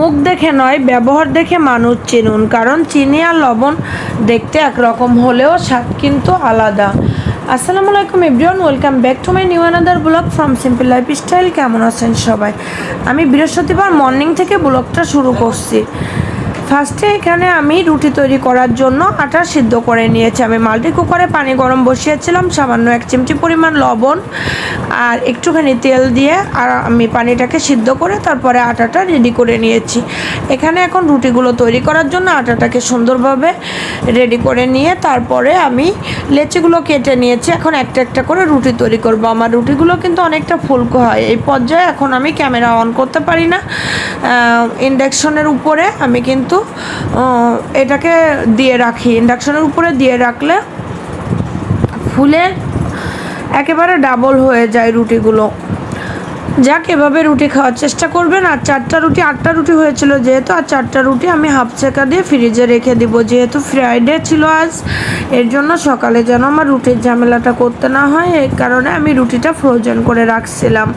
মুখ দেখে নয়, ব্যবহার দেখে মানুষ চিনুন, কারণ চিনি আর লবণ দেখতে একরকম হলেও স্বাদ কিন্তু আলাদা। আসসালামু আলাইকুম everyone, welcome back to my new another blog from simple lifestyle. কেমন আছেন সবাই? আমি বৃহস্পতিবার মর্নিং থেকে ব্লগটা শুরু করছি। ফার্স্টে এখানে আমি রুটি তৈরি করার জন্য আটা সিদ্ধ করে নিয়েছি। আমি মাল্টি কুকারে পানি গরম বসিয়েছিলাম, সামান্য 1 চিমটি পরিমাণ লবণ আর একটুখানি তেল দিয়ে আর আমি পানিটাকে সিদ্ধ করে তারপরে আটাটা রেডি করে নিয়েছি। এখানে এখন রুটিগুলো তৈরি করার জন্য আটাটাকে সুন্দরভাবে রেডি করে নিয়ে তারপরে আমি লেচিগুলো কেটে নিয়েছি। এখন একটা একটা করে রুটি তৈরি করব। আমার রুটিগুলো কিন্তু অনেকটা ফুলকো হয়। এই পর্যায়ে এখন আমি ক্যামেরা অন করতে পারি না। ইন্ডাকশনের উপরে আমি কিন্তু এটাকে দিয়ে রাখি। ইন্ডাকশনের উপরে দিয়ে রাখলে ফুলে একেবারে ডাবল হয়ে যায় রুটিগুলো। যাক, এভাবে রুটি খাওয়ার চেষ্টা করবেন। আর 8টা রুটি হয়েছিল যেহেতু, আর 4টা রুটি আমি হাফ সেকা দিয়ে ফ্রিজে রেখে দিব, যেহেতু ফ্রাইডে ছিল আজ। এর জন্য সকালে যেন আমার রুটির ঝামেলাটা করতে না হয়, এই কারণে আমি রুটিটা ফ্রোজেন করে রাখছিলাম।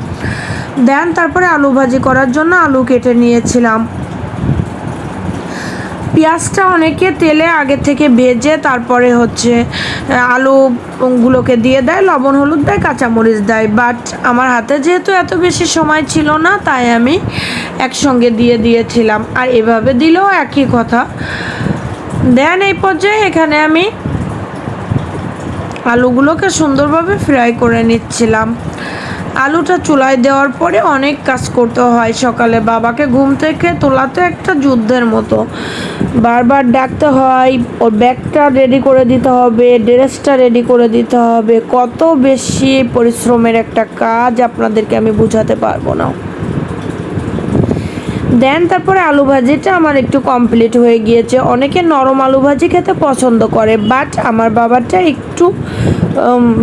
দেন তারপরে আলু ভাজি করার জন্য আলু কেটে নিয়েছিলাম। পেঁয়াজটা অনেকে তেলে আগে থেকে ভেজে তারপরে আলুগুলোকে দিয়ে দেয়, লবণ হলুদ দেয়, কাঁচামরিচ দেয়। বাট আমার হাতে যেহেতু এত বেশি সময় ছিল না, তাই আমি একসঙ্গে দিয়ে দিয়েছিলাম। আর এভাবে দিলেও একই কথা। দেন এই পর্যায়ে এখানে আমি আলুগুলোকে সুন্দরভাবে ফ্রাই করে নিচ্ছিলাম। আলুটা চুলায় দেওয়ার পরে অনেক কাজ করতে হয়। সকালে বাবাকে ঘুম থেকে তোলাতে একটা যুদ্ধের মতো, বারবার ডাকতে হয়, ওর ব্যাগটা রেডি করে দিতে হবে, ড্রেসটা রেডি করে দিতে হবে। কত বেশি পরিশ্রমের একটা কাজ আপনাদেরকে আমি বোঝাতে পারবো না। দেন তারপরে আলু ভাজিটা আমার একটু কমপ্লিট হয়ে গিয়েছে। অনেকে নরম আলু ভাজি খেতে পছন্দ করে, বাট আমার বাবাটা একটু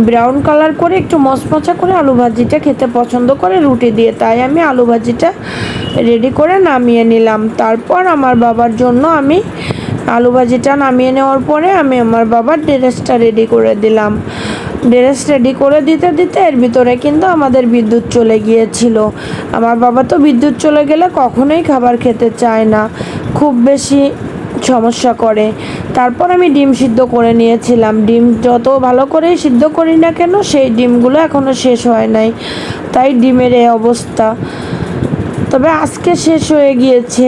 ব্রাউন কালার করে, একটু মচমচা করে আলু ভাজিটা খেতে পছন্দ করে রুটি দিয়ে। তাই আমি আলু ভাজিটা রেডি করে নামিয়ে নিলাম। তারপর আমার বাবার জন্য আমি আলু ভাজিটা নামিয়ে নেওয়ার পরে আমি আমার বাবার ড্রেসটা রেডি করে দিলাম। ড্রেস রেডি করে দিতে দিতে এর ভিতরে কিন্তু আমাদের বিদ্যুৎ চলে গিয়েছিল। আমার বাবা তো বিদ্যুৎ চলে গেলে কখনোই খাবার খেতে চায় না, খুব বেশি সমস্যা করে। তারপর আমি ডিম সিদ্ধ করে নিয়েছিলাম। ডিম যত ভালো করেই সিদ্ধ করি না কেন, সেই ডিমগুলো এখনও শেষ হয় নাই, তাই ডিমের এই অবস্থা। তবে আজকে শেষ হয়ে গিয়েছে।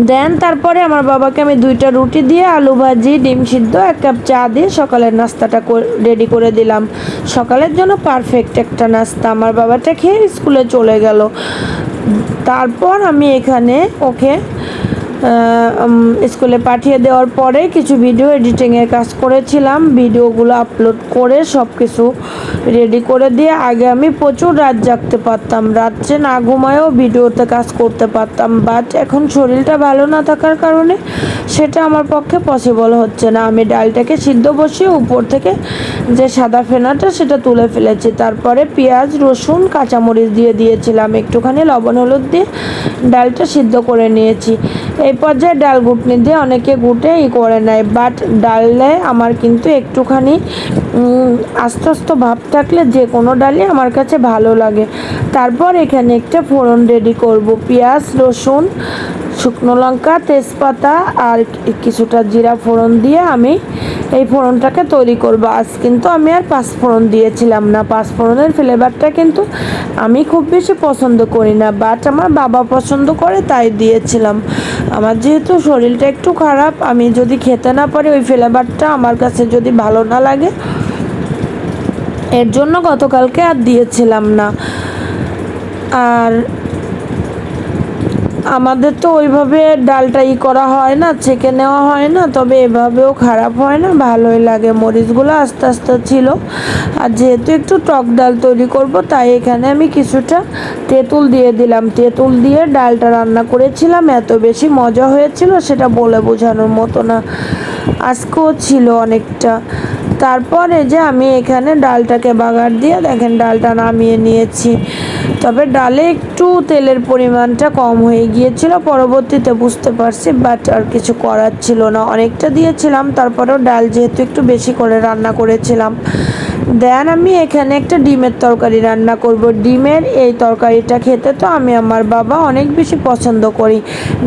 দেন তারপরে আমার বাবাকে আমি 2টা রুটি দিয়ে আলু ভাজি, ডিম সিদ্ধ, 1 কাপ চা দিয়ে সকালের নাস্তাটা রেডি করে দিলাম। সকালের জন্য পারফেক্ট একটা নাস্তা। আমার বাবাটা খেয়ে স্কুলে চলে গেল। তারপর আমি এখানে ওকে স্কুলে পাঠিয়ে দেওয়ার পরে কিছু ভিডিও এডিটিংয়ের কাজ করেছিলাম। ভিডিওগুলো আপলোড করে সব কিছু রেডি করে দিয়ে আগে আমি প্রচুর রাত জাগতে পারতাম, রাত্রে না ঘুমায়েও ভিডিওতে কাজ করতে পারতাম। বাট এখন শরীরটা ভালো না থাকার কারণে সেটা আমার পক্ষে পসিবল হচ্ছে না। আমি ডালটাকে সিদ্ধ বসিয়ে উপর থেকে যে সাদা ফেনাটা সেটা তুলে ফেলেছি। তারপরে পেঁয়াজ, রসুন, কাঁচামরিচ দিয়ে দিয়েছিলাম, একটুখানি লবণ হলুদ দিয়ে ডালটা সিদ্ধ করে নিয়েছি। এই পর্যায়ে ডাল ঘুটনি দিয়ে অনেকে ঘুটে করে নেয়, বাট ডালে আমার কিন্তু একটুখানি আস্তে আস্তে ভাব থাকলে যে কোনো ডালই আমার কাছে ভালো লাগে। তারপর এখানে একটা ফোড়ন রেডি করব। পেঁয়াজ, রসুন, শুকনো লঙ্কা, তেজপাতা আর কিছুটা জিরা ফোড়ন দিয়ে আমি এই ফোড়নটাকে তৈরি করব। আজ কিন্তু আমি আর 5 ফোড়ন দিয়েছিলাম না। 5 ফোড়নের ফ্লেভারটা কিন্তু আমি খুব বেশি পছন্দ করি না, বাট আমার বাবা পছন্দ করে তাই দিয়েছিলাম। আমার যেহেতু শরীরটা একটু খারাপ, আমি যদি খেতে না পারি, ওই ফ্লেভারটা আমার কাছে যদি ভালো না লাগে, এর জন্য গতকালকে আর দিয়েছিলাম না। আর আমাদের তো ওইভাবে ডালটা করা হয় না, ছেঁকে নেওয়া হয় না, তবে এভাবেও খারাপ হয় না, ভালোই লাগে। মরিচগুলো আস্তে আস্তে ছিল। আর যেহেতু একটু টক ডাল তৈরি করব, তাই এখানে আমি কিছুটা তেঁতুল দিয়ে দিলাম। তেঁতুল দিয়ে ডালটা রান্না করেছিলাম, এত বেশি মজা হয়েছিল সেটা বলে বোঝানোর মতো না। আজকেও ছিল অনেকটা। তারপর এই যে আমি এখানে ডালটাকে বাগার দিয়ে দেখেন ডালটা নামিয়ে নিয়েছি। তবে ডালে একটু তেলের পরিমাণটা কম হয়ে গিয়েছিল, পরবর্তীতে বুঝতে পারছি, বাট আর কিছু করার ছিল না, অনেকটা দিয়েছিলাম। তারপরেও ডাল যেহেতু একটু বেশি করে রান্না করেছিলাম। দেন আমি এখানে একটা ডিমের তরকারি রান্না করব। ডিমের এই তরকারিটা খেতে তো আমি আমার বাবা অনেক বেশি পছন্দ করি,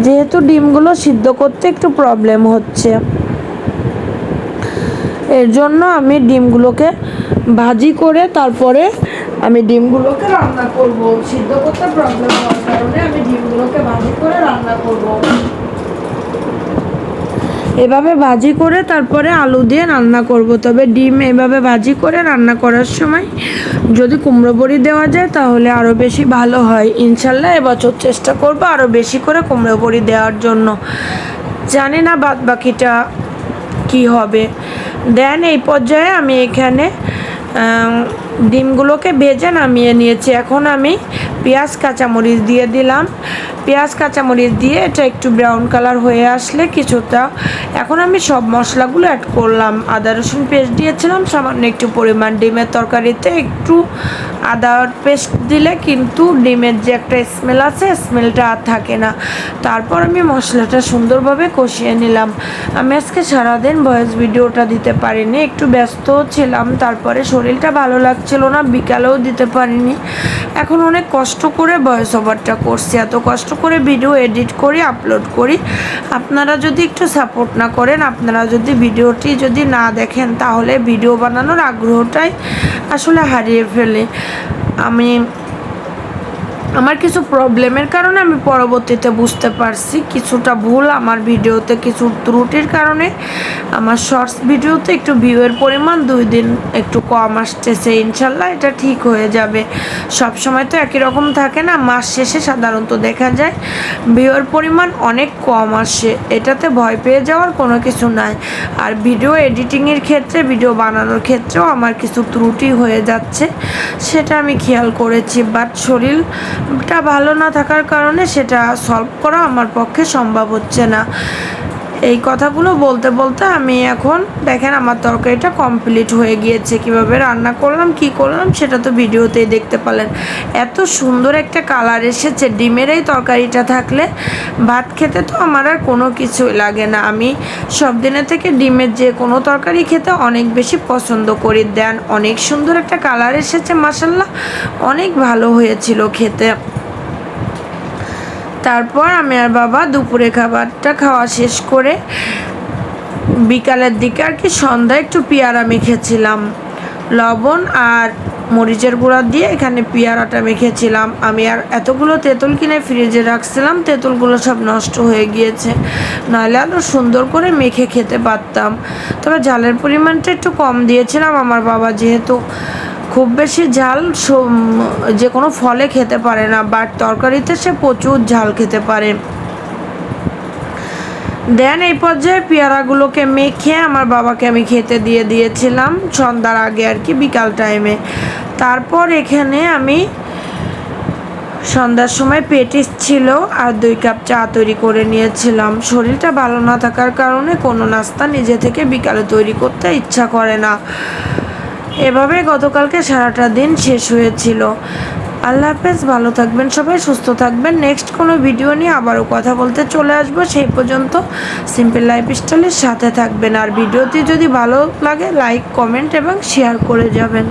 যেহেতু ডিমগুলো সিদ্ধ করতে একটু প্রবলেম হচ্ছে, এর জন্য আমি ডিমগুলোকে ভাজি করে তারপরে আমি ডিমগুলোকে রান্না করব। সিদ্ধ করতে প্রবলেম হওয়ার কারণে আমি ডিমগুলোকে ভাজি করে রান্না করব। এভাবে ভাজি করে তারপরে আলু দিয়ে রান্না করব। তবে ডিম এভাবে ভাজি করে রান্না করার সময় যদি কুমড়ো বড়ি দেওয়া যায় তাহলে আরও বেশি ভালো হয়। ইনশাল্লাহ এবছর চেষ্টা করব আরও বেশি করে কুমড়ো বড়ি দেওয়ার জন্য। জানি না বাদ বাকিটা কী হবে। দেন এই পর্যায়ে আমি এখানে ডিমগুলোকে ভেজে নামিয়ে নিয়েছি। এখন আমি পেঁয়াজ কাঁচামরিচ দিয়ে দিলাম। পেঁয়াজ কাঁচামরিচ দিয়ে এটা একটু ব্রাউন কালার হয়ে আসলে কিছুটা, এখন আমি সব মশলাগুলো অ্যাড করলাম। আদা রসুন পেস্ট দিয়েছিলাম সামান্য একটু পরিমাণ। ডিমের তরকারিতে একটু আদার পেস্ট দিলে কিন্তু ডিমের যে একটা স্মেল আছে স্মেলটা আর থাকে না। তারপর আমি মশলাটা সুন্দরভাবে কষিয়ে নিলাম। আমি আজকে সারাদিন ভয়েস ভিডিওটা দিতে পারিনি, একটু ব্যস্ত ছিলাম, তারপরে শরীরটা ভালো লাগছিল না, বিকালেও দিতে পারিনি। এখন অনেক কষ্ট করে ভয়েস ওভারটা করছি, এত কষ্ট করে ভিডিও এডিট করি, আপলোড করি। আপনারা যদি একটু সাপোর্ট না করেন, আপনারা যদি ভিডিওটি যদি না দেখেন, তাহলে ভিডিও বানানোর আগ্রহটাই আসলে হারিয়ে ফেলে। আমার কিছু প্রবলেমের কারণে আমি পরবর্তীতে বুঝতে পারছি কিছুটা ভুল আমার ভিডিওতে, কিছু ত্রুটির কারণে আমার শর্টস ভিডিওতে একটু ভিউয়ের পরিমাণ 2 দিন একটু কম আসতেছে। ইনশাল্লাহ এটা ঠিক হয়ে যাবে। সব সময় তো একই রকম থাকে না, মাস শেষে সাধারণত দেখা যায় ভিউয়ের পরিমাণ অনেক কম আসে, এটাতে ভয় পেয়ে যাওয়ার কোনো কিছু নাই। আর ভিডিও এডিটিংয়ের ক্ষেত্রে, ভিডিও বানানোর ক্ষেত্রেও আমার কিছু ত্রুটি হয়ে যাচ্ছে, সেটা আমি খেয়াল করেছি। বাট শরীরটা ভালো না থাকার কারণে সেটা সলভ করা আমার পক্ষে সম্ভব হচ্ছে না। এই কথাগুলো বলতে বলতে আমি এখন দেখেন আমার তরকারিটা কমপ্লিট হয়ে গিয়েছে। কিভাবে রান্না করলাম, কি করলাম সেটা তো ভিডিওতেই দেখতে পেলেন। এত সুন্দর একটা কালার এসেছে ডিমের এই তরকারিটা থাকলে ভাত খেতে তো আমার আর কোনো কিছুই লাগে না। আমি সব দিনের থেকে ডিমের যে কোনো তরকারি খেতে অনেক বেশি পছন্দ করি। দেন অনেক সুন্দর একটা কালার এসেছে, মাশাআল্লাহ অনেক ভালো হয়েছিল খেতে। তারপর আমি আর বাবা দুপুরে খাবারটা খাওয়া শেষ করে বিকালের দিকে আর কি সন্ধ্যায় একটু পেয়ারা মেখেছিলাম, লবণ আর মরিচের গুঁড়া দিয়ে এখানে পেয়ারাটা মেখেছিলাম। আমি আর এতগুলো তেঁতুল কিনে ফ্রিজে রাখছিলাম, তেঁতুলগুলো সব নষ্ট হয়ে গিয়েছে, নাহলে আরও সুন্দর করে মেখে খেতে পারতাম। তবে ঝালের পরিমাণটা একটু কম দিয়েছিলাম। আমার বাবা যেহেতু খুব বেশি ঝাল যে কোনো ফলে খেতে পারে না, বাট তরকারিতে সে প্রচুর ঝাল খেতে পারে। দেন এই পর্যায়ে পেয়ারাগুলোকে মেখে আমার বাবাকে আমি খেতে দিয়ে দিয়েছিলাম সন্ধ্যার আগে আর কি, বিকাল টাইমে। তারপর এখানে আমি সন্ধ্যার সময় পেটিস ছিল আর 2 কাপ চা তৈরি করে নিয়েছিলাম। শরীরটা ভালো না থাকার কারণে কোনো নাস্তা নিজে থেকে বিকালে তৈরি করতে ইচ্ছা করে না। এভাবে গতকালকে সারাটা দিন শেষ হয়েছিল। আল্লাহ হাফেজ, ভালো থাকবেন সবাই, সুস্থ থাকবেন। নেক্সট কোনো ভিডিও নিয়ে আবারও কথা বলতে চলে আসবো। সেই পর্যন্ত সিম্পল লাইফস্টাইলের সাথে থাকবেন। আর ভিডিওটি যদি ভালো লাগে লাইক, কমেন্ট এবং শেয়ার করে যাবেন।